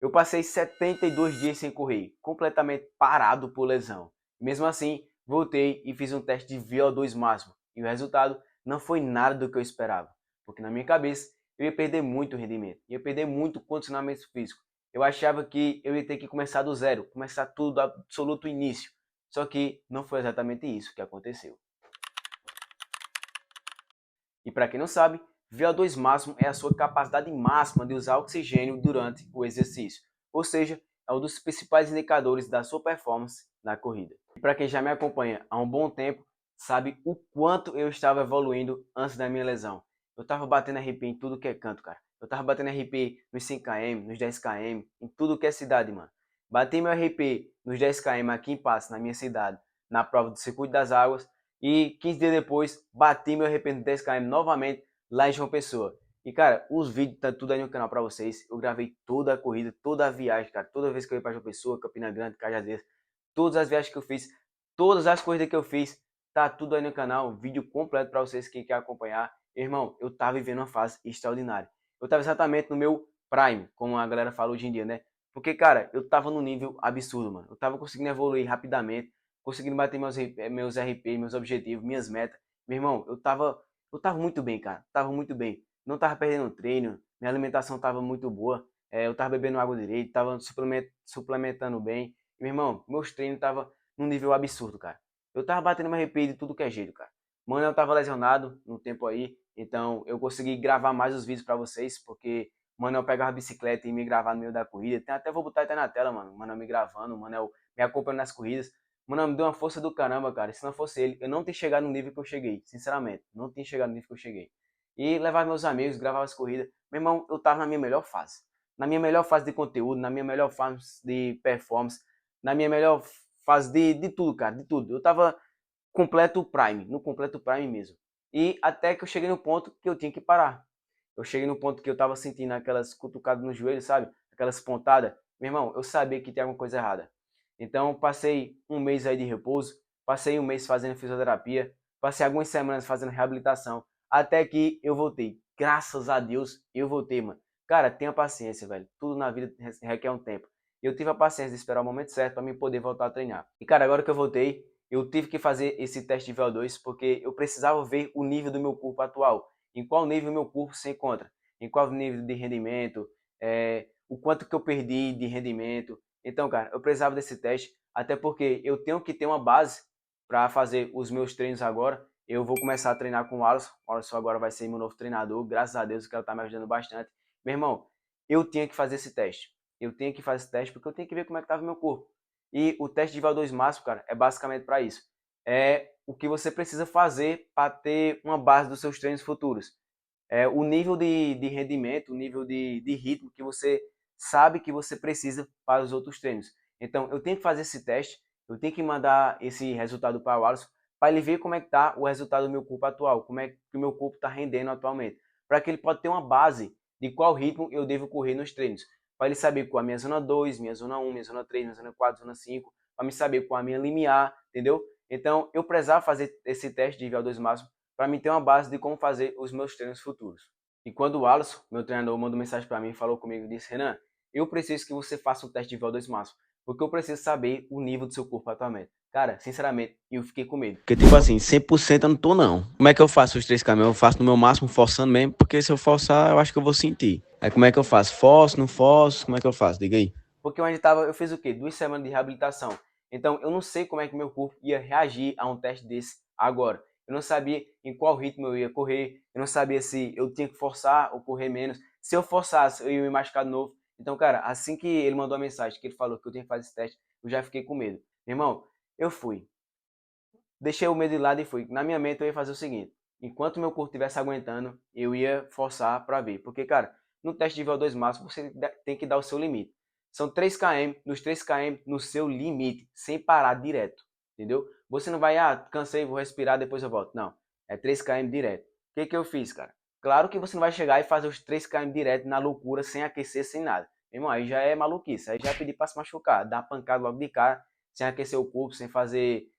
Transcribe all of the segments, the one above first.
Eu passei 72 dias sem correr, completamente parado por lesão. Mesmo assim, voltei e fiz um teste de VO2 máximo. E o resultado não foi nada do que eu esperava. Porque na minha cabeça, eu ia perder muito rendimento. Ia perder muito condicionamento físico. Eu achava que eu ia ter que começar do zero. Começar tudo do absoluto início. Só que não foi exatamente isso que aconteceu. E para quem não sabe, VO2 máximo é a sua capacidade máxima de usar oxigênio durante o exercício. Ou seja, é um dos principais indicadores da sua performance na corrida. E para quem já me acompanha há um bom tempo, sabe o quanto eu estava evoluindo antes da minha lesão. Eu estava batendo RP em tudo que é canto, cara. Eu estava batendo RP nos 5 km, nos 10 km, em tudo que é cidade, mano. Bati meu RP nos 10 km aqui em Passo, na minha cidade, na prova do Circuito das Águas. E 15 dias depois, bati meu RP no 10 km novamente lá em João Pessoa. E, cara, os vídeos tá tudo aí no canal pra vocês. Eu gravei toda a corrida, toda a viagem, cara. Toda vez que eu ia pra João Pessoa, Campina Grande, Cajazeiras, todas as viagens que eu fiz, todas as corridas que eu fiz, tá tudo aí no canal. Vídeo completo pra vocês que querem acompanhar. Irmão, eu tava vivendo uma fase extraordinária. Eu tava exatamente no meu prime, como a galera fala hoje em dia, né? Porque, cara, eu tava num nível absurdo, mano. Eu tava conseguindo evoluir rapidamente, conseguindo bater meus RP, meus objetivos, minhas metas. Meu irmão, eu tava muito bem, cara. Tava muito bem. Não tava perdendo treino, minha alimentação tava muito boa. Eu tava bebendo água direito, tava suplementando bem. Meu irmão, meus treinos tava num nível absurdo, cara. Eu tava batendo meu RP de tudo que é jeito, cara. Mano, eu tava lesionado no tempo aí, então eu consegui gravar mais os vídeos pra vocês, porque mano, eu pegava a bicicleta e me gravar no meio da corrida. Tem até vou botar até na tela, mano. Mano, eu me gravando, mano, eu me acompanhando nas corridas. Mano, me deu uma força do caramba, cara. Se não fosse ele, eu não tinha chegado no nível que eu cheguei, sinceramente. Não tinha chegado no nível que eu cheguei. E levava meus amigos, gravava as corridas. Meu irmão, eu tava na minha melhor fase. Na minha melhor fase de conteúdo, na minha melhor fase de performance, na minha melhor fase de tudo, cara, de tudo. Eu tava completo prime, no completo prime mesmo. E até que eu cheguei no ponto que eu tinha que parar. Eu cheguei no ponto que eu tava sentindo aquelas cutucadas no joelho, sabe? Aquelas pontadas. Meu irmão, eu sabia que tinha alguma coisa errada. Então, passei um mês aí de repouso, passei um mês fazendo fisioterapia, passei algumas semanas fazendo reabilitação, até que eu voltei. Graças a Deus, eu voltei, mano. Cara, tenha paciência, velho. Tudo na vida requer um tempo. Eu tive a paciência de esperar o momento certo para mim poder voltar a treinar. E, cara, agora que eu voltei, eu tive que fazer esse teste de VO2 porque eu precisava ver o nível do meu corpo atual, em qual nível meu corpo se encontra, em qual nível de rendimento, o quanto que eu perdi de rendimento. Então, cara, eu precisava desse teste, até porque eu tenho que ter uma base para fazer os meus treinos agora. Eu vou começar a treinar com o Alisson. O Alisson agora vai ser meu novo treinador, graças a Deus, que ela está me ajudando bastante. Meu irmão, eu tinha que fazer esse teste. Eu tenho que fazer esse teste porque eu tenho que ver como é que estava o meu corpo. E o teste de VO2 máximo, cara, é basicamente para isso. É o que você precisa fazer para ter uma base dos seus treinos futuros. É o nível de rendimento, o nível de ritmo que você sabe que você precisa para os outros treinos. Então, eu tenho que fazer esse teste, eu tenho que mandar esse resultado para o Alisson, para ele ver como é que está o resultado do meu corpo atual, como é que o meu corpo está rendendo atualmente, para que ele possa ter uma base de qual ritmo eu devo correr nos treinos, para ele saber qual é a minha zona 2, minha zona 1, minha zona 3, minha zona 4, zona 5, para me saber qual é a minha limiar, entendeu? Então, eu precisava fazer esse teste de VO2 máximo para mim ter uma base de como fazer os meus treinos futuros. E quando o Alisson, meu treinador, mandou mensagem para mim, falou comigo e disse: Renan, eu preciso que você faça um teste de VO2 máximo, porque eu preciso saber o nível do seu corpo atualmente. Cara, sinceramente, eu fiquei com medo. Porque, tipo assim, 100% eu não tô, não. Como é que eu faço os 3 km? Eu faço no meu máximo, forçando mesmo, porque se eu forçar, eu acho que eu vou sentir. Aí como é que eu faço? Forço, não forço? Como é que eu faço? Diga aí. Porque eu ainda tava, eu fiz o quê? 2 semanas de reabilitação. Então, eu não sei como é que meu corpo ia reagir a um teste desse agora. Eu não sabia em qual ritmo eu ia correr, eu não sabia se eu tinha que forçar ou correr menos. Se eu forçasse, eu ia me machucar de novo. Então, cara, assim que ele mandou a mensagem, que ele falou que eu tinha que fazer esse teste, eu já fiquei com medo. Meu irmão, eu fui. Deixei o medo de lado e fui. Na minha mente eu ia fazer o seguinte: enquanto meu corpo estivesse aguentando, eu ia forçar para ver. Porque, cara, no teste de VO2 máximo você tem que dar o seu limite. São 3 km, nos 3 km no seu limite, sem parar direto. Entendeu? Você não vai, cansei, vou respirar, depois eu volto. Não. É 3 km direto. O que que eu fiz, cara? Claro que você não vai chegar e fazer os 3 km direto na loucura, sem aquecer, sem nada. Meu irmão, aí já é maluquice. Aí já é pedir para se machucar. Dar pancada logo de cara, sem aquecer o corpo, sem fazer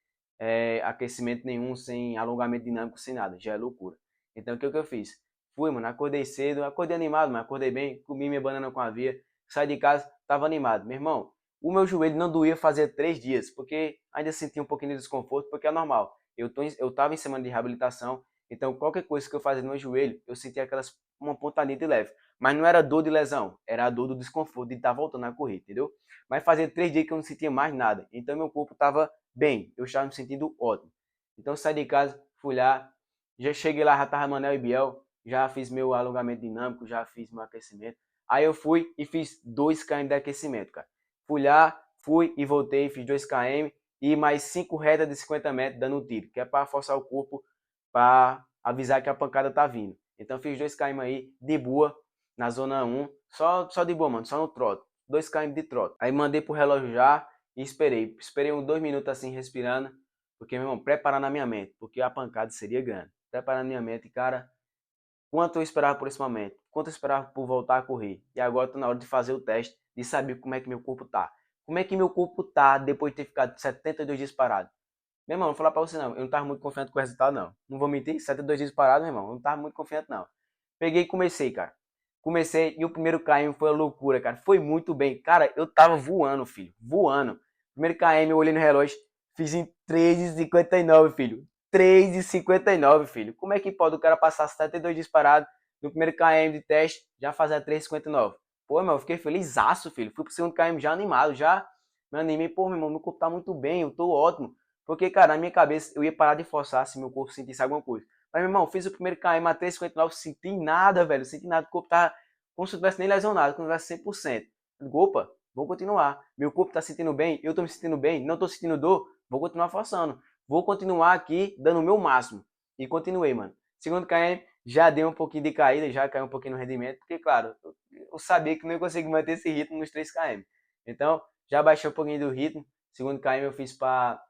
aquecimento nenhum, sem alongamento dinâmico, sem nada. Já é loucura. Então, o que eu fiz? Fui, mano, acordei cedo, acordei animado, mas acordei bem, comi minha banana com avia, saí de casa, tava animado. Meu irmão, o meu joelho não doía fazer 3 dias, porque ainda sentia um pouquinho de desconforto, porque é normal. Eu tava em semana de reabilitação, então qualquer coisa que eu fazia no meu joelho, eu sentia uma pontadinha de leve. Mas não era dor de lesão, era a dor do desconforto de estar voltando a correr, entendeu? Mas fazia 3 dias que eu não sentia mais nada. Então meu corpo estava bem, eu estava me sentindo ótimo. Então saí de casa, fui lá, já cheguei lá, já estava Manel e Biel, já fiz meu alongamento dinâmico, já fiz meu aquecimento. Aí eu fui e fiz 2 km de aquecimento, cara. Fui lá, fui e voltei, fiz 2 km e mais 5 retas de 50 metros dando um tiro, que é para forçar o corpo, para avisar que a pancada tá vindo. Então fiz 2 km aí, de boa, na zona 1, só de boa, mano, só no trote. 2 km de trote. Aí mandei pro relógio já e esperei. Esperei uns 2 minutos assim, respirando, porque, meu irmão, preparar na minha mente, porque a pancada seria grande. Preparar na minha mente, cara, quanto eu esperava por esse momento, quanto eu esperava por voltar a correr. E agora tô na hora de fazer o teste, de saber como é que meu corpo tá. Como é que meu corpo tá depois de ter ficado 72 dias parado? Meu irmão, não vou falar pra você não, eu não tava muito confiante com o resultado não. Não vou mentir, 72 dias parado, meu irmão, eu não tava muito confiante não. Peguei e comecei, cara. Comecei e o primeiro KM foi uma loucura, cara. Foi muito bem. Cara, eu tava voando, filho. Voando. Primeiro KM, eu olhei no relógio, fiz em 3h59, filho. 3h59, filho. Como é que pode o cara passar 72 dias parado no primeiro KM de teste, já fazer 3h59? Pô, meu, eu fiquei felizaço, filho. Fui pro segundo KM já animado, já me animei. Pô, meu irmão, meu corpo tá muito bem, eu tô ótimo. Porque, cara, na minha cabeça, eu ia parar de forçar se meu corpo sentisse alguma coisa. Mas, meu irmão, fiz o primeiro KM a 3,59, senti nada, velho. Senti nada, o corpo tá como se eu tivesse nem lesionado, como se tivesse 100%. Opa, vou continuar. Meu corpo tá sentindo bem, eu tô me sentindo bem, não tô sentindo dor, vou continuar forçando. Vou continuar aqui dando o meu máximo. E continuei, mano. Segundo KM, já deu um pouquinho de caída, já caiu um pouquinho no rendimento, porque, claro, eu sabia que não ia conseguir manter esse ritmo nos 3 km. Então, já baixei um pouquinho do ritmo. Segundo KM eu fiz para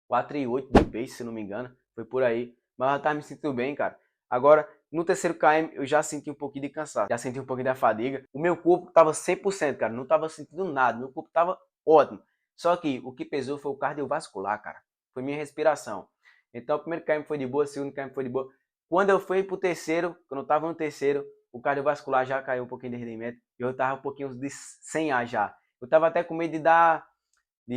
4,8 de pace, se não me engano. Foi por aí. Mas eu tava me sentindo bem, cara. Agora, no terceiro KM, eu já senti um pouquinho de cansaço. Já senti um pouquinho da fadiga. O meu corpo tava 100%, cara. Não tava sentindo nada. Meu corpo tava ótimo. Só que o que pesou foi o cardiovascular, cara. Foi minha respiração. Então, o primeiro KM foi de boa, o segundo KM foi de boa. Quando eu fui pro terceiro, quando eu tava no terceiro, o cardiovascular já caiu um pouquinho de rendimento. E eu tava um pouquinho sem ar já. Eu tava até com medo de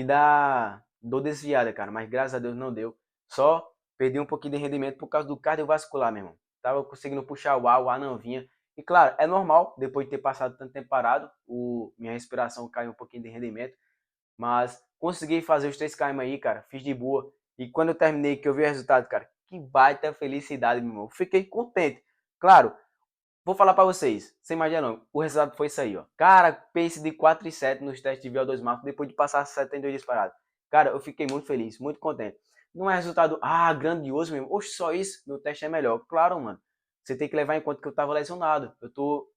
dar dor desviada, cara, mas graças a Deus não deu. Só perdi um pouquinho de rendimento por causa do cardiovascular, meu irmão. Tava conseguindo puxar o ar não vinha. E claro, é normal, depois de ter passado tanto tempo parado, minha respiração caiu um pouquinho de rendimento, mas consegui fazer os 3 km aí, cara, fiz de boa. E quando eu terminei, que eu vi o resultado, cara, que baita felicidade, meu irmão. Fiquei contente. Claro, vou falar pra vocês, sem imagina não, o resultado foi isso aí, ó. Cara, pace de 4,7 nos testes de VO2 max depois de passar 72 dias parado. Cara, eu fiquei muito feliz, muito contente. Não é resultado, grandioso mesmo. Oxe, só isso, meu teste é melhor. Claro, mano. Você tem que levar em conta que eu tava lesionado.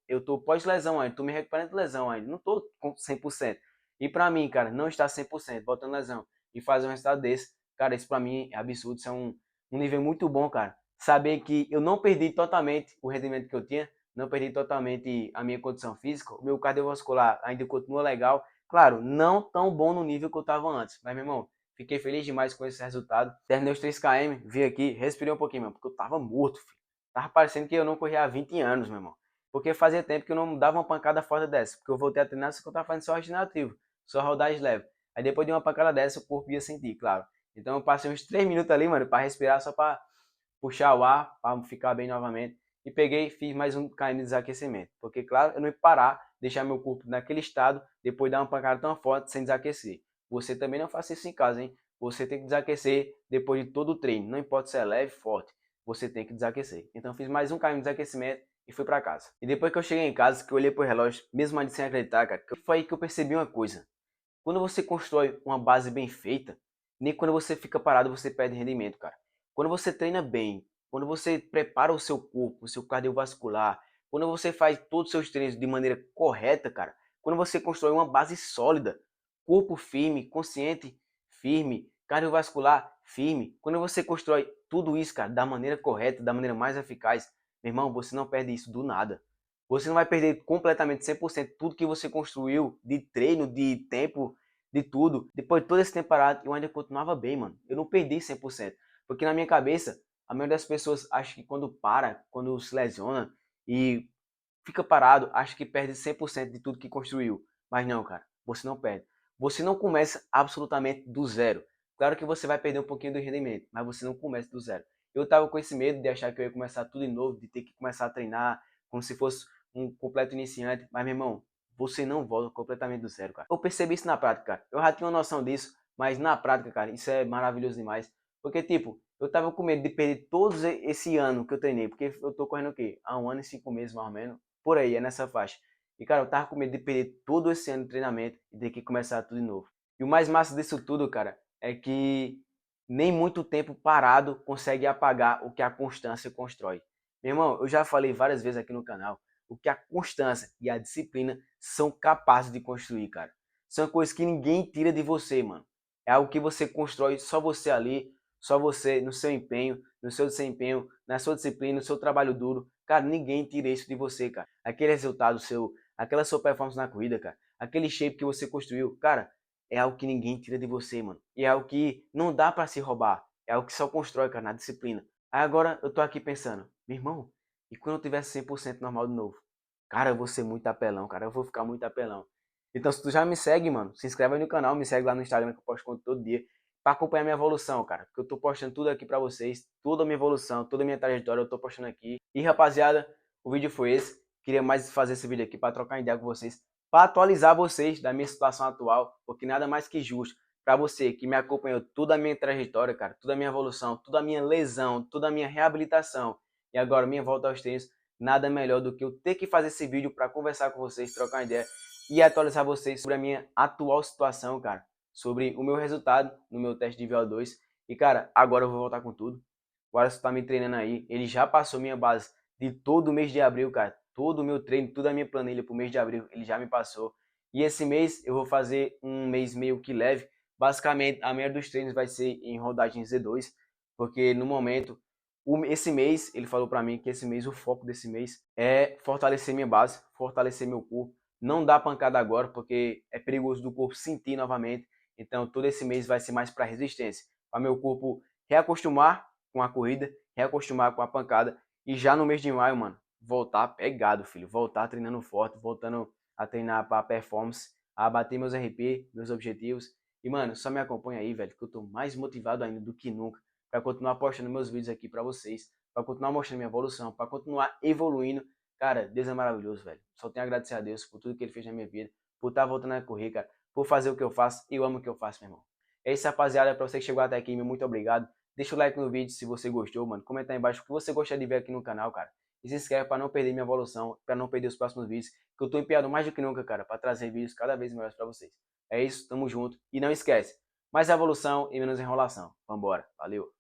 Eu tô pós-lesão ainda, tô me recuperando de lesão ainda. Não tô com 100%. E pra mim, cara, não estar 100%, voltando lesão e fazer um resultado desse, cara, isso pra mim é absurdo. Isso é um nível muito bom, cara. Saber que eu não perdi totalmente o rendimento que eu tinha, não perdi totalmente a minha condição física, o meu cardiovascular ainda continua legal. Claro, não tão bom no nível que eu estava antes, mas, meu irmão, fiquei feliz demais com esse resultado. Terminei os 3 km, vi aqui, respirei um pouquinho, mano, porque eu tava morto, filho. Tava parecendo que eu não corria há 20 anos, meu irmão. Porque fazia tempo que eu não dava uma pancada forte dessa, porque eu voltei a treinar, só que eu tava fazendo só regenerativo, só rodagem leve. Aí depois de uma pancada dessa, o corpo ia sentir, claro. Então eu passei uns 3 minutos ali, mano, para respirar, só para puxar o ar, para ficar bem novamente. E peguei e fiz mais um KM de desaquecimento. Porque, claro, eu não ia parar, deixar meu corpo naquele estado, depois dar uma pancada tão forte sem desaquecer. Você também não faça isso em casa, hein? Você tem que desaquecer depois de todo o treino. Não importa se é leve, forte, você tem que desaquecer. Então fiz mais um KM de desaquecimento e fui para casa. E depois que eu cheguei em casa, que eu olhei pro relógio, mesmo antes sem acreditar, cara, foi aí que eu percebi uma coisa. Quando você constrói uma base bem feita, nem quando você fica parado você perde rendimento, cara. Quando você treina bem, quando você prepara o seu corpo, o seu cardiovascular, quando você faz todos os seus treinos de maneira correta, cara, quando você constrói uma base sólida, corpo firme, consciente firme, cardiovascular firme, quando você constrói tudo isso, cara, da maneira correta, da maneira mais eficaz, meu irmão, você não perde isso do nada. Você não vai perder completamente 100% tudo que você construiu de treino, de tempo, de tudo. Depois de todo esse tempo parado, eu ainda continuava bem, mano. Eu não perdi 100%. Porque na minha cabeça, a maioria das pessoas acha que quando para, quando se lesiona e fica parado, acha que perde 100% de tudo que construiu. Mas não, cara, você não perde. Você não começa absolutamente do zero. Claro que você vai perder um pouquinho do rendimento, mas você não começa do zero. Eu tava com esse medo de achar que eu ia começar tudo de novo, de ter que começar a treinar como se fosse um completo iniciante. Mas, meu irmão, você não volta completamente do zero, cara. Eu percebi isso na prática, cara. Eu já tinha uma noção disso, mas na prática, cara, isso é maravilhoso demais. Porque, tipo, eu tava com medo de perder todo esse ano que eu treinei. Porque eu tô correndo o quê? Há 1 ano e 5 meses, mais ou menos. Por aí, é nessa faixa. E, cara, eu tava com medo de perder todo esse ano de treinamento e ter que começar tudo de novo. E o mais massa disso tudo, cara, é que nem muito tempo parado consegue apagar o que a constância constrói. Meu irmão, eu já falei várias vezes aqui no canal o que a constância e a disciplina são capazes de construir, cara. São coisas que ninguém tira de você, mano. É algo que você constrói só você ali, só você no seu empenho, no seu desempenho, na sua disciplina, no seu trabalho duro. Cara, ninguém tira isso de você, cara. Aquele resultado seu, aquela sua performance na corrida, cara, aquele shape que você construiu, cara, é algo que ninguém tira de você, mano. E é algo que não dá pra se roubar. É algo que só constrói, cara, na disciplina. Aí agora eu tô aqui pensando, meu irmão, e quando eu tiver 100% normal de novo? Cara, eu vou ser muito apelão, cara. Eu vou ficar muito apelão. Então, se tu já me segue, mano, se inscreve aí no canal, me segue lá no Instagram que eu posto conteúdo todo dia pra acompanhar minha evolução, cara. Porque eu tô postando tudo aqui pra vocês, toda a minha evolução, toda a minha trajetória eu tô postando aqui. E, rapaziada, o vídeo foi esse. Queria mais fazer esse vídeo aqui pra trocar ideia com vocês, pra atualizar vocês da minha situação atual, porque nada mais que justo pra você que me acompanhou toda a minha trajetória, cara, toda a minha evolução, toda a minha lesão, toda a minha reabilitação e agora minha volta aos treinos, nada melhor do que eu ter que fazer esse vídeo para conversar com vocês, trocar uma ideia e atualizar vocês sobre a minha atual situação, cara, sobre o meu resultado no meu teste de VO2. E, cara, agora eu vou voltar com tudo. O Alisson tá me treinando aí, ele já passou minha base de todo o mês de abril, cara. Todo o meu treino, toda a minha planilha pro mês de abril, ele já me passou. E esse mês eu vou fazer um mês meio que leve. Basicamente, a maioria dos treinos vai ser em rodagem Z2, porque no momento esse mês, ele falou para mim que esse mês, o foco desse mês é fortalecer minha base, fortalecer meu corpo. Não dá pancada agora, porque é perigoso do corpo sentir novamente. Então, todo esse mês vai ser mais para resistência, para meu corpo reacostumar com a corrida, reacostumar com a pancada. E já no mês de maio, mano, voltar pegado, filho. Voltar treinando forte, voltando a treinar para performance, a bater meus RP, meus objetivos. E, mano, só me acompanha aí, velho, que eu tô mais motivado ainda do que nunca para continuar postando meus vídeos aqui para vocês, para continuar mostrando minha evolução, para continuar evoluindo. Cara, Deus é maravilhoso, velho. Só tenho a agradecer a Deus por tudo que ele fez na minha vida, por estar voltando a correr, cara, por fazer o que eu faço. Eu amo o que eu faço, meu irmão. É isso, rapaziada. Para você que chegou até aqui, meu muito obrigado. Deixa o like no vídeo se você gostou, mano. Comenta aí embaixo o que você gostaria de ver aqui no canal, cara. E se inscreve para não perder minha evolução, para não perder os próximos vídeos, que eu tô empenhado mais do que nunca, cara, para trazer vídeos cada vez melhores para vocês. É isso, tamo junto. E não esquece, mais evolução e menos enrolação. Vambora, valeu!